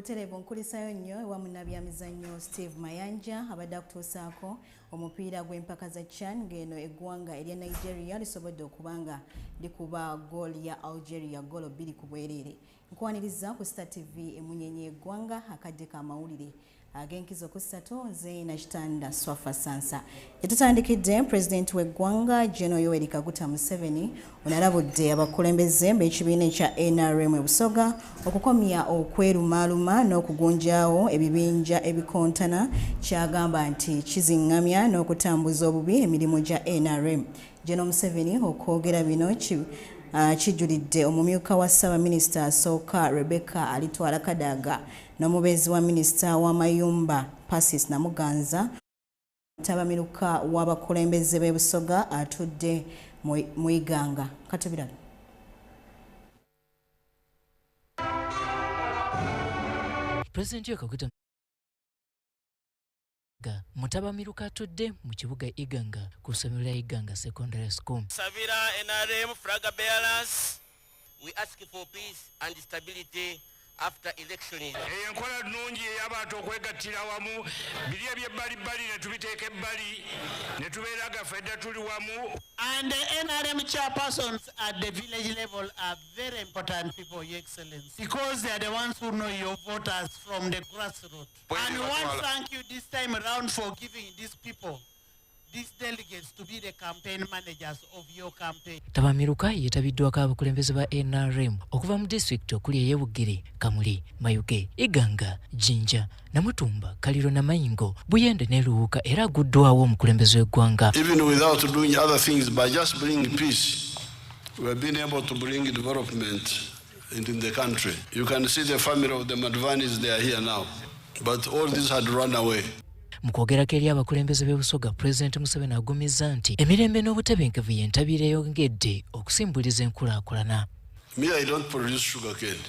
Buterevu nkulisayo nnyo ewa munnabyamizannyo Steve Mayanja abadde akutuusaako omupiira gw'empaka za CHAN ng'eno eggwanga erya Nigeria lisobodde okubanga likuba goal ya Algeria goal 2 ku bwereere. Nkwaniriza ku STAR TV emunyenye eggwanga akadde ka mawulire Agenkizo ku Ssatu nze Nakitanda Swafah Sansa. Yatutandikidde President w'eggwanga General Yoweri Kaguta Museveni onalabudde abakulembeze b'ekibiina ekya NRM e Busoga okukomya okwerumaaluma n'okugunjaawo ebibinja ebikontana kyagamba nti kizingamya n'okutambuza obubi emirimu gya NRM. General Museveni okwogera bino kijulidde omumyuka wa Ssaabaminisita asooka Rebecca Alitwala Kadaga n'omubeezi wa minisita w'amayumba Pasis Namuganza tabamiruka w'abakulembeze b'e Busoga atudde mu Iganga. Katubirala. President Kaguta mutabamiruka atudde mu kibuga Iganga ku ssomero lya Iganga Secondary School. Sabira NRM flag bearers, we ask for peace and stability after election. Enkola nnungi y'abantu okwegattira wamu biri eby'ebbalibbali ne tubiteeka ebbali ne tubeeraga ffedda tuli wamu. And the NRM chairpersons at the village level are very important people, Your Excellency, because they are the ones who know your voters from the grassroots. And we want to thank you this time around for giving these people, these delegates, to be the campaign managers of your campaign. Tabamiruka yetabiddwako abakulembeze ba NRM okuva mu district okuli ey'Ebugere, Kamuli, Mayuge, Iganga, Jinja, Namutumba, Kaliro na Mayingo, Buyende ne Luwuka era aguddwawo omukulembeze w'eggwanga. Even without doing other things, by just bringing peace, we have been able to bring development into the country. You can see the family of the Madvanis, they are here now. But all this had run away. Mukwogerako eri abakulembeze b'e Busoga, President Museveni agumizza nti emirembe n'obutebenkevu y'entabiro eyongedde okusimbuliza enkulaakulana. Me, I don't produce sugar cane.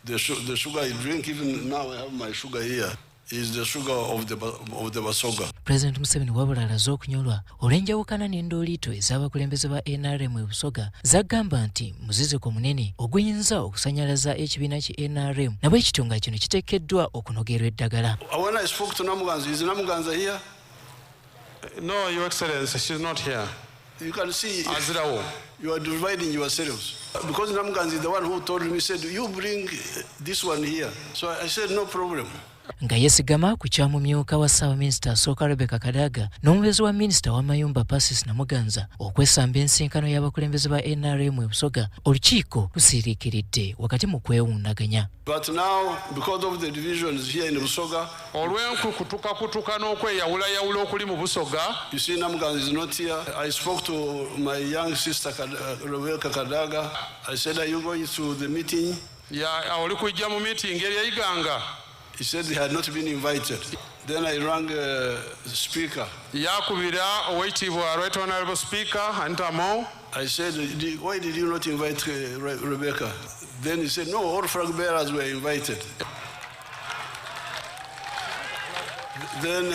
The sugar I drink, even now I have my sugar here, is the sugar of the Busoga. President Museveni wabula alaze okunyolwa olw'enjawukana n'endooliito ez'abakulembeze ba NRM e Busoga zagamba nti muziziko munene oguyinza okusanyalaza ekibiina ki NRM nabwe ekitunga kino kiteekeddwa okunogerwa eddagala. When I spoke to Namuganza, is Namuganza here? No, Your Excellency, she's not here. You can see Azirawo. You are dividing yourselves. Because Namuganza is the one who told me, said, you bring this one here. So I said, no problem. Nga yesigama ku kyamumyuka wa Ssaabaminisita asooka Rebecca Kadaga n'omubeezi wa minisita w'amayumba Pasis Namuganza okwesamba ensinkano y'abakulembeze ba NRM e Busoga, olukiiko lusiiriikiridde wakati mu kwewuunaganya. But now, because of the divisions here in Busoga, olw'enkukutuka n'okweyawulayawula okuli mu Busoga, you see Namuganza is not here. I spoke to my young sister Rebecca Kadaga. I said, are you going to the meeting? Oli kujja mu meeting eri Iganga. He said he had not been invited. Then I rang speaker. Yakubira oweekitiibwa Right Honorable Speaker Antamo. I said, why did you not invite Rebecca? Then he said, no, all flag bearers were invited. Then,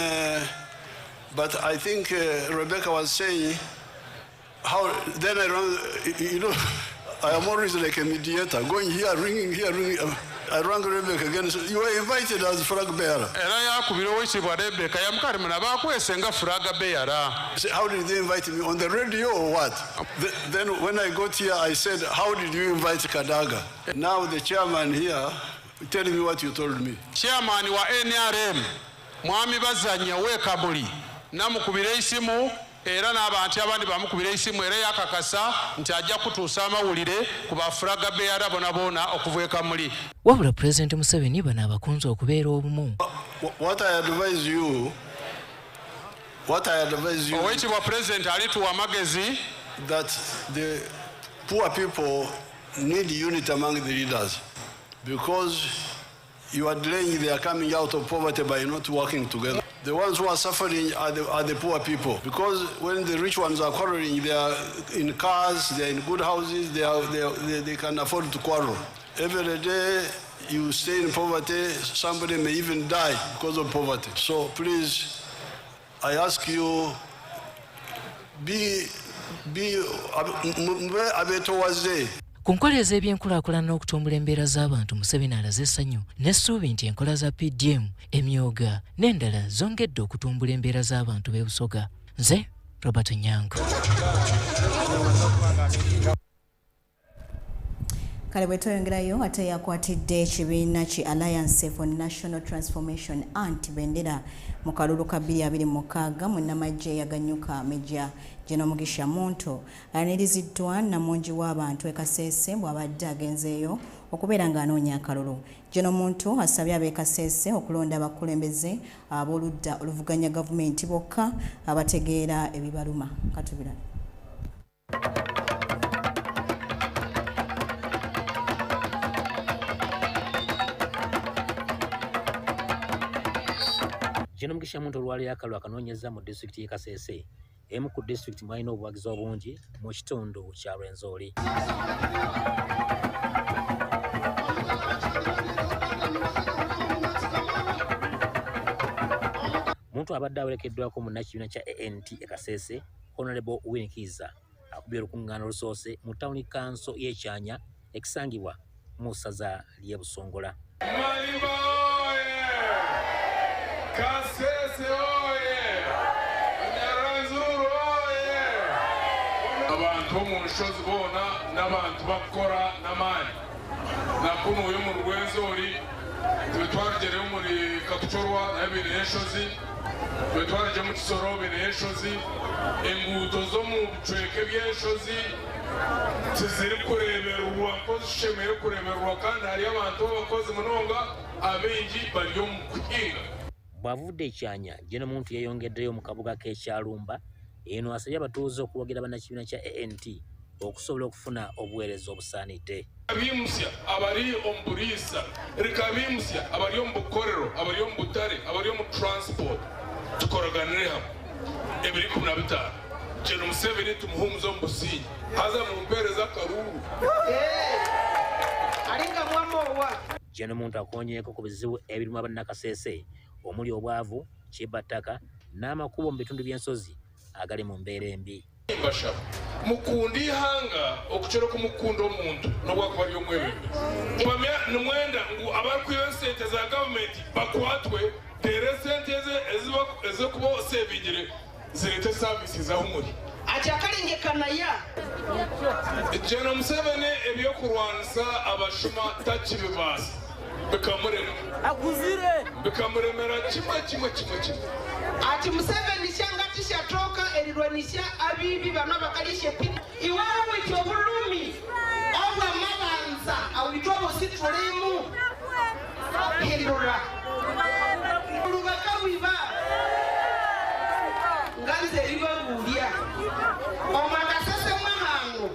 but I think Rebecca was saying, how, then I rang, you know, I am always like a mediator, going here, ringing here, ringing. I rang Rebecca again and said, you were invited as flag bearer. How did they invite me? On the radio or what? Then when I got here, I said, how did you invite Kadaga? Now the chairman here, tell me what you told me. Chairman wa NRM, Mwami Bazanya Wekabuli, namukubira isimu, era n'abantu abandi bamukubira isimu era yakakasa nti ajja kutuusa amawulire ku bafulaga beera bonabona okuva e Kamuli. Wabula President Museveni bano abakunze okubeera obumu. What I advise you, oweekitiibwa President alituwa amagezi, that the poor people need unity among the leaders, because you are delaying their coming out of poverty by not working together. The ones who are suffering are the poor people, because when the rich ones are quarreling, they are in cars, they are in good houses, they can afford to quarrel. Every day you stay in poverty, somebody may even die because of poverty. So please, I ask you, be towards Ku nkola ez'ebyenkulaakulana n'okutumbula embeera z'abantu Museveni alaze essanyu n'essuubi nti enkola za PDM, emyoga n'endala zongedde okutumbula embeera z'abantu b'e Busoga. Nze Robert Nyango. Kale bwe tweyongerayo ate yakwatidde ekibiina ki Alliance for National Transformation anti-bendera mu kalulu ka 2026 munnamagye yaganyuka Meja General Mugisha Muntu aniriziddwa namungi w'abantu e Kasese bw'abadde agenzeeyo okubeera ng'anoonya akalulu. General Muntu asabye ab'e Kasese okulonda abakulembeze ab'oludda oluvuganya gavumenti bokka abategeera ebibaluma. Katubira. General Mugisha Muntu olwali akalulu akanoonyeza mu disitulikiti y'e Kasese, emu ku disitulikiti mwalina obuwagizi obungi mu kitundu kya Lwenzori. Muntu abadde awerekeddwako munnakibiina kya ANT e Kasese, Honorable Agenkizo akubye olukungaana olusoose mu tawuni kanso y'ekyanya ekisangibwa mu ssaza ly'e Busongola. Kasese oye! Nyaranzuru oye! Abantu mu nshozi bona n'abantu bakora n'amaani. Nakuno uyu mu Rwenzori twetwarigere muri Kakuchorwa n'ebintu y'enshozi. Twetwarigere mu Kisoro ebintu y'enshozi. Enguuto zo mu bicweke by'enshozi tiziri kureberwa ko zishemeye kureberwa kandi hariyo abantu b'abakozi munonga abengi bari mu kuhinga. Bw'avudde ekyanya General Muntu yeeyongeddeyo mu kabuga k'ekyalumba eno asabye abatuuze okuwagira bannakibiina kya ANT okusobola okufuna obuweereza obusaanidde. Abimusya abali omu Buriisa, rikabimusya abali omu Bukorero, abali omu Butare, abali omu transport tukoroganire hamwe ebiri 15. General Museveni tumuhumuza omu Busingi haza mu mpeereza akaruru. Alinga mwamowa. General Muntu akonyeeko ku bizibu ebirimu abannakasese omuli obwavu, kibbattaka n'amakubo mu bitundu by'ensozi agali mu mbeera embi. Bashaba mukundi ihanga okukyera ku mukunda omuntu n'obwakuba ly'omwebembe pamya nimwenda ngu abakuyo sente za gavumenti bakwatwe tere sente ezikuba osebingire zirete savisi zahumuri Akyakalengekanaya. General Museveni ebyokulwanisa abashuma takibibaasa bikamurema bikamuremera kimwe. Ati Museveni kyanga tishatoka erirwanisha abibi bana bakalishe pili iwawe wityo bulumi obwa mabanza awitwa bositulemu hindura ulubaka wiba nganze ribabulia omakasese mwahango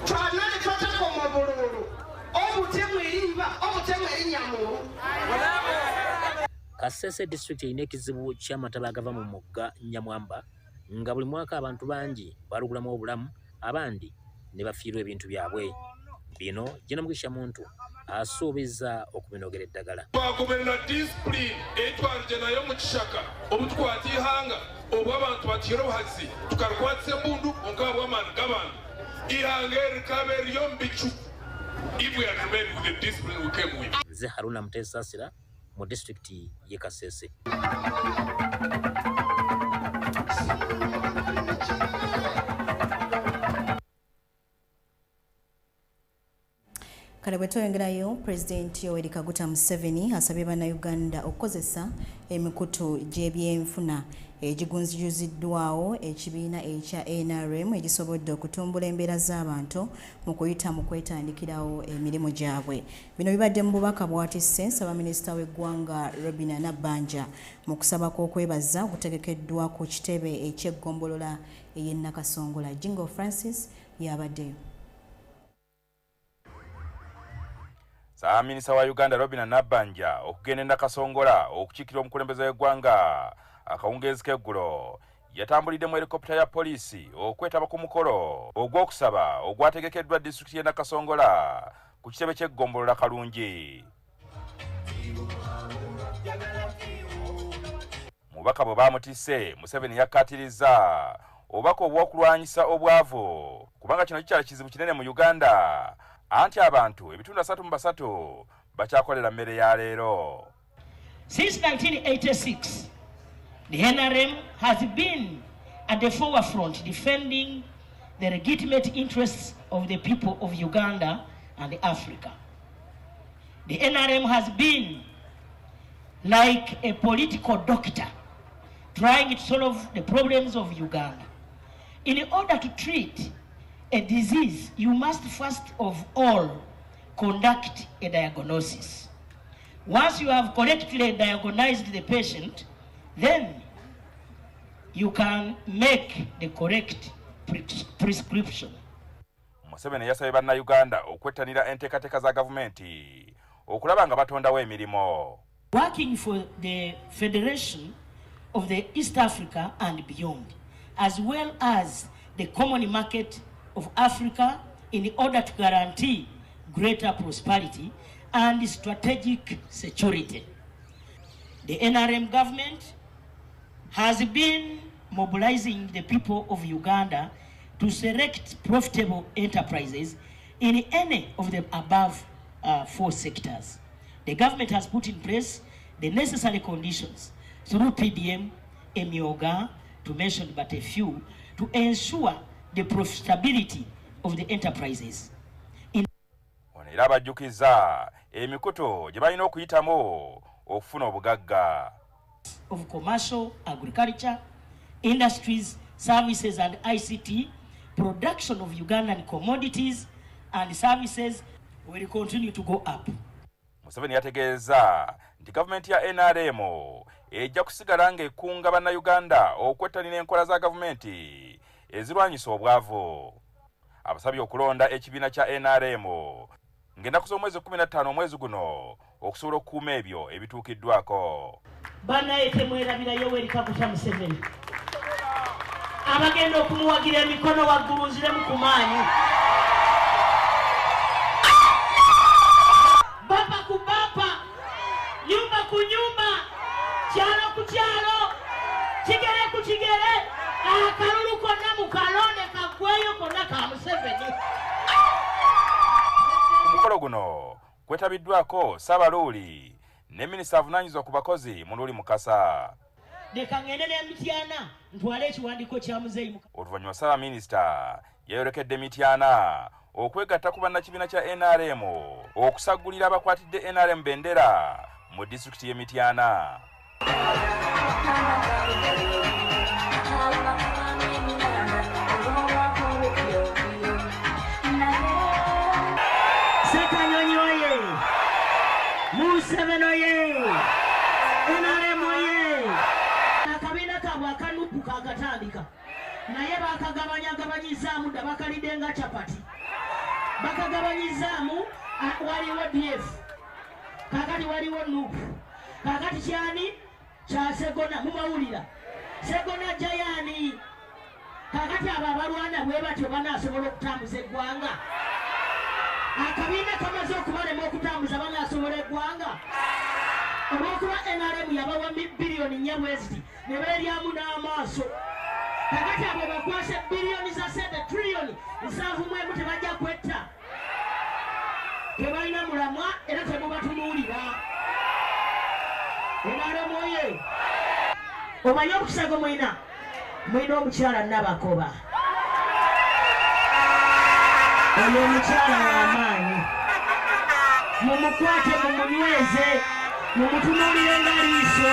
twanali twatako mabululu obutemu eriba obutemu erinyamuru. Kasese district erina ekizibu ky'amataba agava mu mugga Nyamwamba nga buli mwaka abantu bangi balugulamu obulamu abandi ne bafiirwa ebintu byabwe. Bino General Mugisha Muntu asuubiza okubinogera eddagala. Twagoberera discipline etwarije nayo mu kishaka obutukwata ihanga obw'abantu batira obuhazi tukarukwatisa embundu onkaba bw'amaani g'abantu ihanga erikaba eriyo mu bicu. If we are remaining with the discipline we came with. Nze Haruna Mutesasira mu district y'e Kasese. Kale bwe tweyongerayo President Yoweri Kaguta Museveni asabye bannayuganda okukozesa emikutu gy'ebyenfuna egigunjuziddwawo ekibiina ekya NRM egisobodde okutumbula embeera z'abantu mu kuyita mu kwetandikirawo emirimu gyabwe. Bino bibadde mu bubaka bw'atisse Ssaabaminisita w'eggwanga Robinah Nabbanja mu kusaba kw'okwebaza okutegekeddwa ku kitebe eky'eggombolola ey'e Nakasongola. Jingo Francis yabaddeyo. Ssaabaminisita wa Uganda Robinah Nabbanja okugenda e Nakasongola okukiikirira omukulembeze w'eggwanga akawungeezi k'eggulo yatambulidde mu helikopita ya poliisi okwetaba ku mukolo ogw'okusaba ogwategekeddwa disitulikiti y'e Nakasongola ku kitebe ky'eggombolola Kalungi. Mubaka bwe baamutisse Museveni yakkaatirizza obubaka obw'okulwanyisa obwavu kubanga kino kikyala kizibu kinene mu Uganda anti abantu ebitundu 3 bakyakolera mmere ya leero. Since 1986, the NRM has been at the forefront defending the legitimate interests of the people of Uganda and Africa. The NRM has been like a political doctor trying to solve the problems of Uganda. In order to treat a disease, you must first of all conduct a diagnosis. Once you have correctly diagnosed the patient, then you can make the correct prescription. Museveni yasabye bannayuganda okwettanira enteekateeka za gavumenti okulaba nga batondawo emirimu. Working for the Federation of the East Africa and beyond, as well as the common market of Africa in order to guarantee greater prosperity and strategic security. The NRM government has been mobilizing the people of Uganda to select profitable enterprises in any of the above 4 sectors. The government has put in place the necessary conditions through PDM, Emioga, to mention but a few, to ensure the profitability of the enterprises. Era abajjukiza emikutu gye balina okuyitamu okufuna obugagga. Of commercial, agriculture, industries, services and ICT, production of Ugandan commodities and services will continue to go up. Museveni yategeeza nti gavumenti ya NRM ejja kusigala ng'ekunga bannayuganda okwettanira enkola za gavumenti ezirwanyisa obwavu. Abasabye okulonda ekibiina kya NRM ng'ennaku z'omwezi 15 omwezi guno okusobola okukuuma ebyo ebituukiddwako. Bannaye temwerabira Yoweri Kaguta Museveni abagenda okumuwagira emikono waggulu nziremu ku maanyi. Bapa ku bapa, nyumba ku nyumba, kyalo ku kyalo, kigere ku kigere, akalulu konna mu kalonde kaggweyo konna ka Museveni. Omukolo guno kwetabiddwako Ssaabaluuli ne minisita avunaanyizibwa ku bakozi Muluuli Mukasa. Oluvannyuma Ssaabaminisita yayolekedde Mityana okwegatta ku bannakibiina kya NRM okusagulira abakwatidde NRM bendera mu disitulikiti y'e Mityana. Museveni oye! NRM oye! Akabiina kaabwe akanupu kaakatandika naye bakagabanyagabanyizaamu dda bakalidde nga capati. Bakagabanyizaamu waliwo DF, kaakati waliwo nupu, kaakati kyani kya Segona mumawulira. Segona Jayani, kaakati abo abalwana bwe batyo banaasobola okutambuza eggwanga. Akabiina kamaze okubalema okutambuza banaasobola eggwanga. Olw'okuba NRM yabawa biliyoni 4 bweziti ne beeryamu n'amaaso. Kakati abo bakwase biliyoni za sente triliyoni 7 tebajja kwetta. Tebalina mulamwa era temubatunuulira. NRM oye! Omanyi okusago mwina omukyala Nabakoba. Oyo omukyala w'amaanyi. Mumukwate mumunyweze, mumutunuulire nga liiso.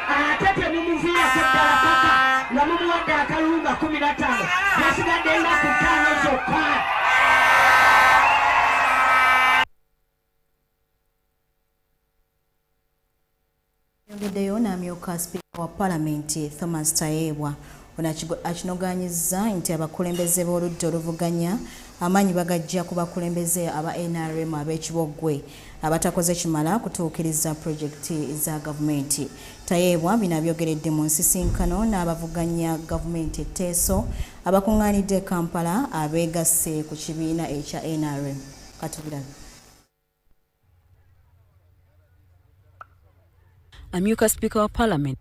Ate temumuviirako ddala paka nga mumuwadde akalulu nga 15 yasigadde nga ku 5 zokka. Yongeddeyo n'amyuka Sipiika wa Paalamenti Thomas Tayebwa akinoganyizza nti abakulembeze b'oludda oluvuganya amaanyi bagajja ku bakulembeze aba NRM ab'ekiboggwe abatakoze kimala kutuukiriza pulojekiti za gavumenti. Tayebwa bino abyogeredde mu nsisinkano n'abavuganya gavumenti etteeso abakuŋŋaanidde Kampala abeegasse ku kibiina ekya NRM. Katubirabe. Amyuka Speaker wa Parliament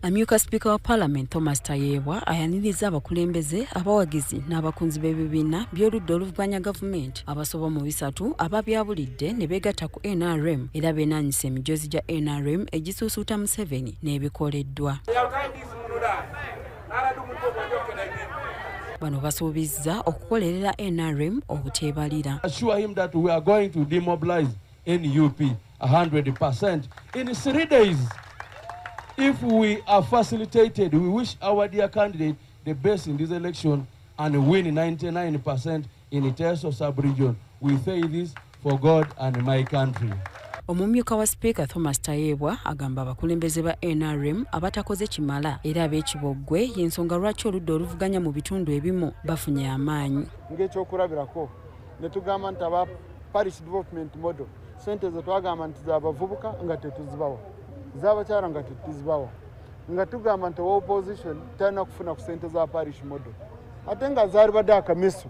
Amyuka Speaker wa Parliament Thomas Tayebwa ayaniriza abakulembeze abawagizi n'abakunzi b'ebibiina by'oludda oluvuganya gavumenti abasoba mu bisatu ababyabulidde ne beegatta ku NRM era beenaanyisa emijozi gya NRM egisuusuuta Museveni n'ebikoleddwa. Bano basuubizza okukolerera NRM obuteebalira. Assure him that we are going to demobilize NUP 100% in 3 days. If we are facilitated, we wish our dear candidate the best in this election and win 99% in the test of sub-region. We say this for God and my country. Omumyuka wa Speaker Thomas Tayebwa agamba abakulembeze ba NRM abatakoze kimala era ab'ekiboggwe y'ensonga lwaki oludda oluvuganya mu bitundu ebimu bafunye amaanyi. Ng'ekyokulabirako ne tugamba nti aba parish development model sente ze twagamba nti z'abavubuka nga tetuzibawa, z'abakyala nga tetuzibawa, nga tugamba nti opposition talina kufuna ku sente za parish model ate nga zaali badde akamisu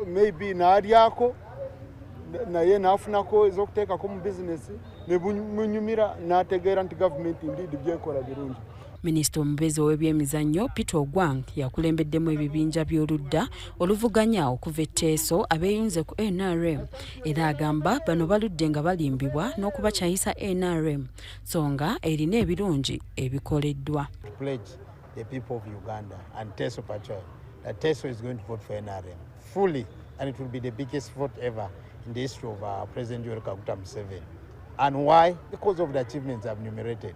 maybe n'alyako naye n'afunako ez'okuteekako mu bizinesi ne munyumira n'ategeera nti gavumenti ndiidi byekola birungi. Minisita omubezi ow'ebyemizannyo Peter Ogwang yakulembeddemu ebibinja by'oludda oluvuganya okuva etteeso abeeyunze ku NRM era agamba bano baludde nga balimbibwa n'okubakyayisa NRM songa erina ebirungi ebikoleddwa. Pledge the people of Uganda and Teso Pachoy that Teso is going to vote for NRM fully, and it will be the biggest vote ever in the history of President Yoweri Kaguta Museveni. And why? Because of the achievements I've enumerated.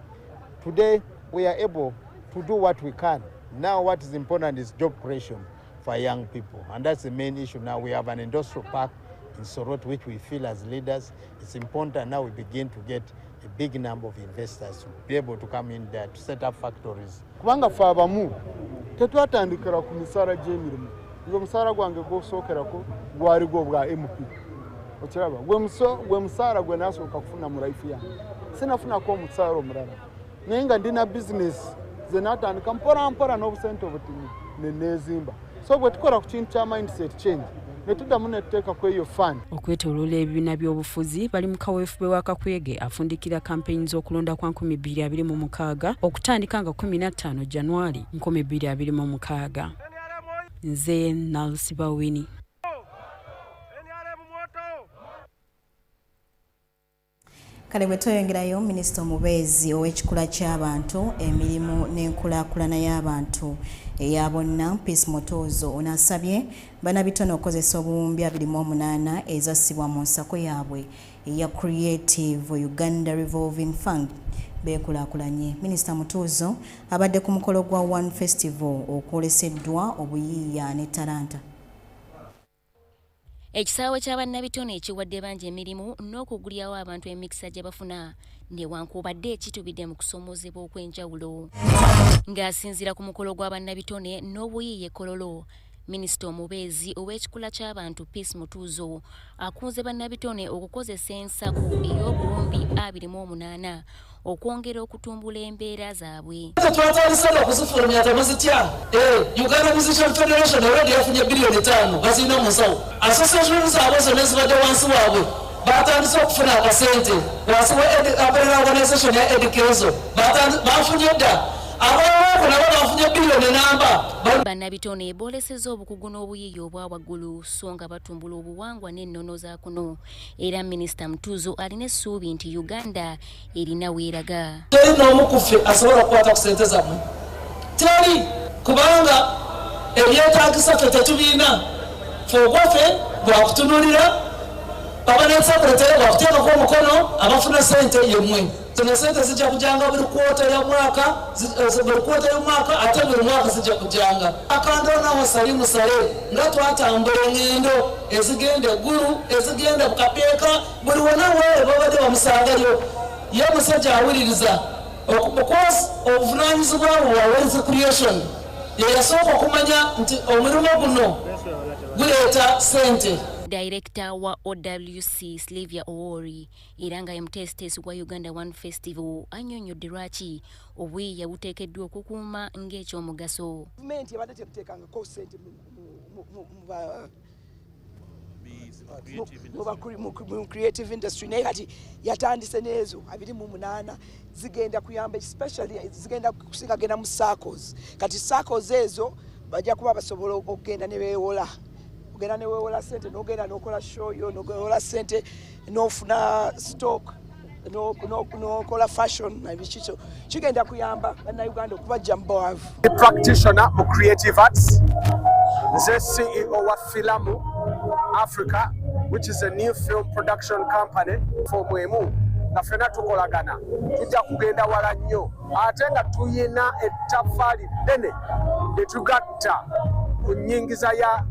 Today, we are able to do what we can. Now what is important is job creation for young people. And that's the main issue now. We have an industrial park in Sorot, which we feel as leaders, it's important now we begin to get a big number of investors to be able to come in there to set up factories. Kubanga fe abamu tetwatandikira ku misaala gy'emirimu. Nze omusaala gwange gw'osookerako gwali gwo bwa MP. Okiraba gwe musaala gwe naasooka kufuna mu life yange. Sinafunako omusaala omulala. Naye nga ndina bizinesi ze naatandika mpora n'obusente obutini ne neezimba. So bwe tukola ku kintu kya mindset change ne tuddamu ne tuteeka ku eyo fund. Okwetooloola ebibiina by'obufuzi bali mu kaweefube wa Kakwege afundikira kampeyini z'okulonda kwa 2026 okutandika nga 15 Januari 2026. Nze Nalsibawini. Kale bwe tweyongerayo minisita omubeezi ow'ekikula ky'abantu emirimu n'enkulaakulana y'abantu eya bonna Peace Motozo onasabye bannabitone okukozesa obuwumbi 28 ezassibwa mu nsako yaabwe eya Creative Uganda Revolving Fund beekulaakulanye. Minisita Mutuuzo abadde ku mukolo gwa One Festival okwoleseddwa obuyiiya ne talanta. Ekisaawe ky'abannabitone ekiwadde bangi emirimu n'okugulyawo abantu emikisa gye bafuna newankubadde ekitubidde mu kusomoozebwa okw'enjawulo. Ng'asinziira ku mukolo gw'abannabitone n'obuyiiya Kololo, Minisita omubeezi ow'ekikula ky'abantu Peace Mutuuzo akunze bannabitone okukozesa ensako ey'obuwumbi 28 okwongera okutumbula embeera zaabwe. Twatandise okuzifulumya temuzitya. Uganda Musician Federation already yafunye billioni 5 bazina mu nsawo. Association zaabwe zonna zibadde wansi waabwe batandise okufuna akasente wansi wa organization ya Agenkizo bafunye dda. Abawo nabo bafunye billioni namba. Bannabitone boolesezza obukugu n'obuyiiya obwa waggulu so nga batumbula obuwangwa n'ennono za kuno era Minisita Mutuuzo alina essuubi nti Uganda erina weeraga. Teri n'omu ku ffe asobola okukwata ku ssente zammwe. Teri kubanga ebyetaagisa ffe tetubiina. Ffe ogwaffe bwakutunuulira babanensakuletere bwakuteekako omukono abafuna ssente yemmwe. Zino sente zijja kujanga buli kwota y'omwaka ate buli mwaka zijja kujanga. Akandona wasali musale nga twatambula engendo ezigenda eggulu ezigenda ku kapeeka buli wonna wewe babadde bamusangayo ye musajja awuliriza because obuvunaanyizibwa bwa wealth creation ye yasooka okumanya nti omulimu guno guleeta sente. Director wa OWC Sylvia Owori era nga mutesitesi wa Uganda One Festival annyonnyodde lwaki obuyiiya buteekeddwa okukuuma ng'ekyomugaso. Gavumenti abadde tekuteekangako ssente mu creative industry naye kati yatandise nezo 28 zigenda kuyamba especially zigenda kusinga genda mu circles kati circles ezo bajja kuba basobola okugenda ne beewola ogenda ne weewola sente n'ogenda n'okola show yo n'okola sente n'ofuna stock n'okola fashion nabikiso kigenda kuyamba bannayuganda okubajja mu bwavu. Practitioner mu creative arts, the CEO wa Filamu Africa, which is a new film production company for Mwemu. Na fena tukolagana tujja kugenda wala nnyo ate nga tuyina ettaffaali ddene lye tugatta ku nnyingiza ya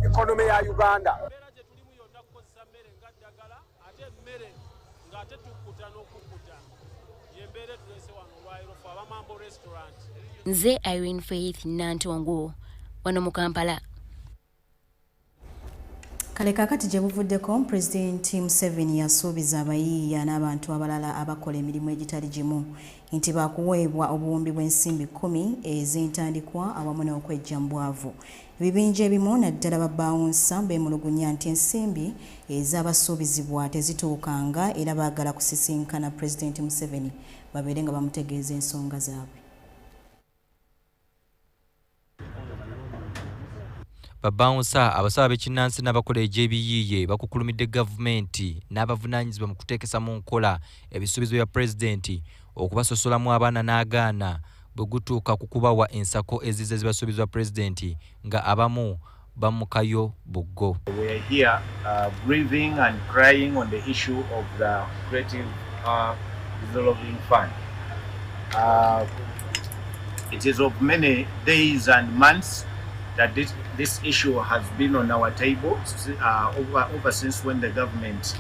ekonomi ya Uganda. Nze Irene Faith Nantongo wano mu Kampala. Kale kakati gye buvuddeko Pulezidenti Museveni yasuubiza abayiiya n'abantu abalala abakola emirimu egitali gimu nti baakuweebwa obuwumbi bw'ensimbi 10 ez'entandikwa awamu n'okwejja mu bwavu. Ebibinja ebimu naddala babbawunsa beemulugunya nti ensimbi ez'abasuubizibwa tezituukanga era baagala kusisinkana Pulezidenti Museveni babeere nga bamutegeeza ensonga zaabwe. Babawunsa abasaba b'ekinnansi n'abakola egy'ebiyiiye bakukulumidde gavumenti n'abavunaanyizibwa mu kuteekesa mu nkola ebisuubizo bya pulezidenti okubasosolamu abaana n'agaana bwe gutuuka ku kubawa ensako ezize zibasuubizibwa pulezidenti nga abamu bamukayo buggo. We are here grieving and crying on the issue of the Creative Developing Fund. It is of many days and months that this issue has been on our table over since when the government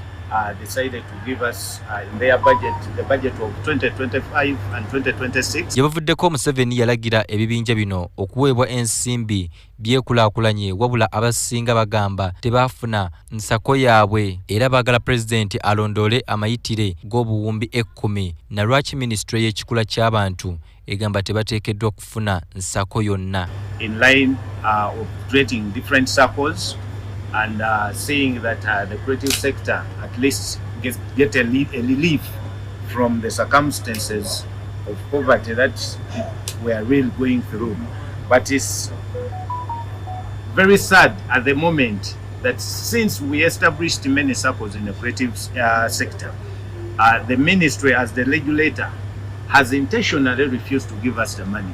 decided to give us in their budget, the budget of 2025 and 2026. Yabavuddeko Museveni yalagira ebibinja bino okuweebwa ensimbi byekulaakulanye wabula abasinga bagamba tebaafuna nsako yaabwe era baagala pulezidenti alondoole amayitire g'obuwumbi 10 na lwaki minisitule y'ekikula ky'abantu egamba tebateekeddwa kufuna nsako yonna. In line of creating different circles and seeing that the creative sector at least get a relief from the circumstances of poverty that we are really going through. But it's very sad at the moment that since we established many circles in the creative sector, the ministry as the regulator has intentionally refused to give us the money.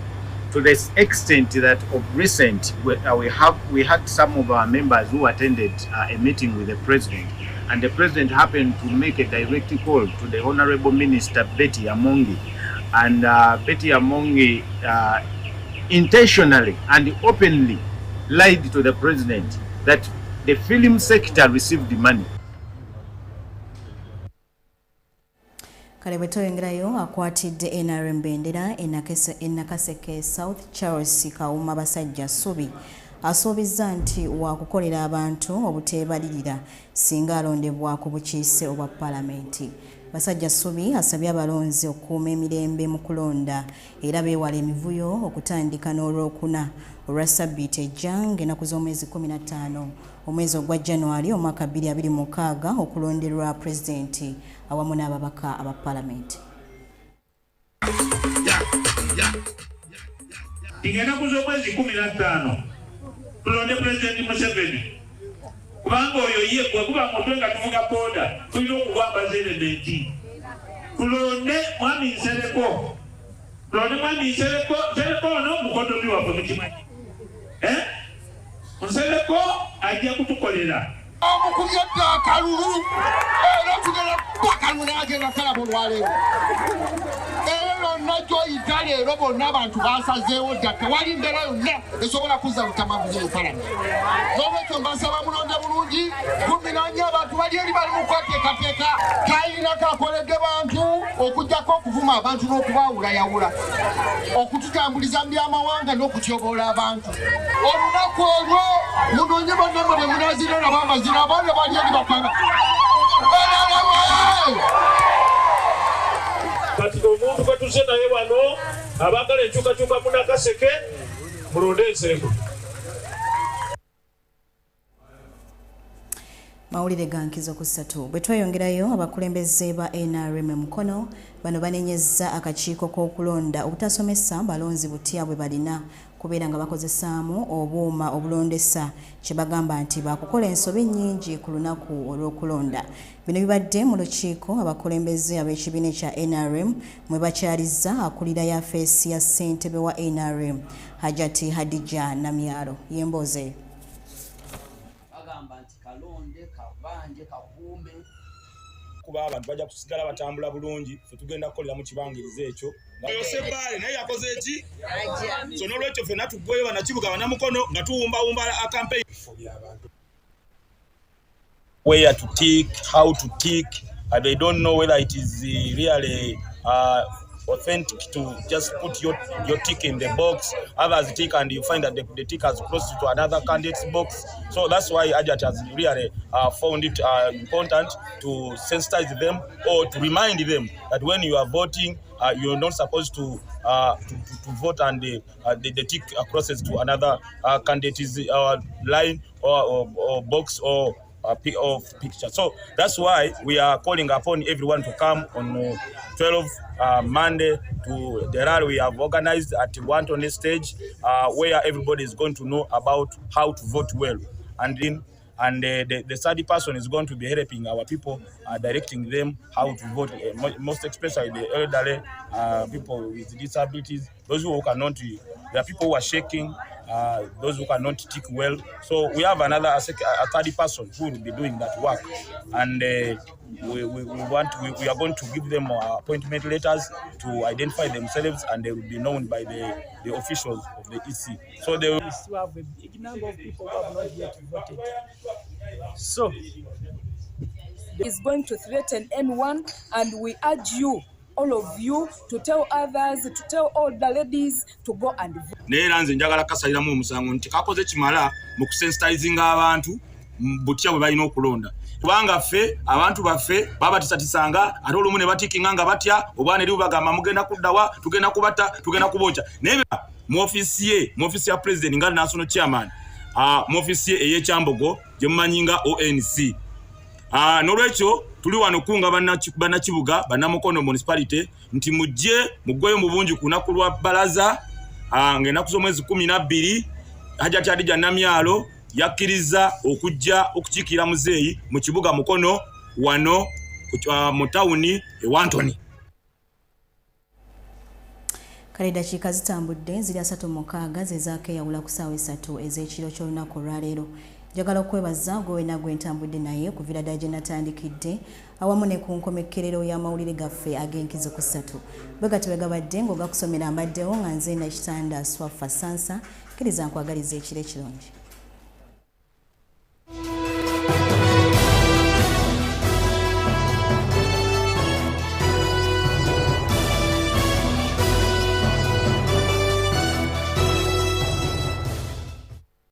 To the extent that of recent, we had some of our members who attended a meeting with the president, and the president happened to make a direct call to the Honorable Minister Betty Amongi, and Betty Amongi intentionally and openly lied to the president that the film sector received the money. Kale bwetoyongerayo akwatidde NRM bendera Nakaseke South Charles Kawuma Basajja Subi asuubiza nti wakukolera abantu obuteebalirira singa alondebwa ku bukiise obwa palamenti. Basajja Subi asabye abalonzi okukuuma emirembe mu kulonda era beewala emivuyo okutandika n'olwokuna olwa ssabbiiti ejja ng'ennaku z'omwezi 15 omwezi ogwa January omwaka 2026 okulonderwa pulezidenti awamu n'ababaka aba palamenti. Ng'ennaku z'omwezi 15 tulonde pulezidenti Museveni kubanga oyo ye bwe kuba mutwe nga tuvuga boda tulina okugwambaza elementi. Tulonde mwami Nsereko, tulonde mwami Nsereko ono mukodomi waffe mukimanyi. Nsereko ajja kutukolera omukubye dda akalulu era tugenda bakalulu n'agenda kalaba olwaleero era lonna gy'oyita leero bonna abantu basazeewo dda tewali mbeera yonna esobola kuzza butamaguzi mu palamenti. N'olwekyo mbasaba mulonde bulungi kuminanye abantu bali eri bali mu kwateekateeka kayina kakoledde bantu okugjako okuvuma abantu n'okubaawulayawula okututambuliza mu byamawanga n'okutyoboola abantu. Olunaku olwo munoonye bannamwe bwe munazira n'abamazira abana bali eri bakwanga kati omuntu gwe tuzze naye wano abaagala enkyukakyuka mu Nakaseke mulonde Nsereko. Mawulire ga Nkizo ku Ssatu. Bwe tweyongerayo abakulembeze ba NRM mukono bano banenyezza akakiiko k'okulonda obutasomesa balonzi butya bwe balina kubeera nga bakozesaamu obuuma obulondesa kye bagamba nti bakukola ensobi nnyingi ku lunaku olw'okulonda. Bino bibadde mu lukiiko abakulembeze ab'ekibiina kya NRM mwe bakyalizza akulira yafeesi ya ssentebe wa NRM Hajati Hadija Namyalo yemboze. Kuba abantu bajja kusigala batambula bulungi fe tugenda kukolera mu kibangiriza ekyo yose baale naye yakoze eki so n'olwekyo ffenna tuggweyo banakibuga banamukono nga tuwumbawumba a campaign where to tick, how to tick, they don't know whether it is really authentic to just put your tick in the box. Others tick and you find that the tick has crossed to another candidate's box. So that's why Ajat has really found it important to sensitize them or to remind them that when you are voting, you're not supposed to vote and the tick crosses to another candidate's line or box or picture. So that's why we are calling upon everyone to come on 12 Monday to the rally we have organized at Wantone stage where everybody is going to know about how to vote well. And the third person is going to be helping our people, directing them how to vote, most especially the elderly, people with disabilities, those who cannot, there are people who are shaking, those who cannot tick well. So we have a third person who will be doing that work. And we are going to give them appointment letters to identify themselves, and they will be known by the officials of the EC. So they will still have a big number of people who have not yet voted. So it's going to threaten anyone, and we urge you, all of you, to tell others, to tell all the ladies to go and vote. Neera nze njagala kasaliramu omusango nti kakoze kimala mu kusensitizinga abantu butya bwe balina okulonda. Kubanga ffe abantu baffe babatisatisanga ate olumu ne batikinga nga batya obwana eri bagamba mugenda kuddawa tugenda kubata tugenda kubocha. Naye mu ofisi ya president nga national chairman mu ofisi ye ey'Ekyambogo gye mumanyi nga ONC. N'olwekyo tuli wano kunga bannakibuga bannamukono municipality nti mujje muggweyo mu bungi ku lunaku lwa balaza ng'ennaku z'omwezi 12 Hajati Hadija Namyalo yakkiriza okujja okukiikira muzeeyi mu kibuga mukono wano mu tawuni e Wantone. Kale dakiika zitambudde ziri 36 ze zaakeyawula ku ssaawa 3 ez'ekiro ky'olunaku olwaleero. Njagala okwebaza gwe nagwe ntambudde naye kuviira ddala gye natandikidde awamu ne ku nkomekkerero y'amawulire gaffe ag'enkizo ku Ssatu. Bwe gati bwe gabadde ng'ogakusomera mbaddewo nga nze Nakitanda Swafah Sansa. Kkiriza nkwagaliza ekiro ekirungi.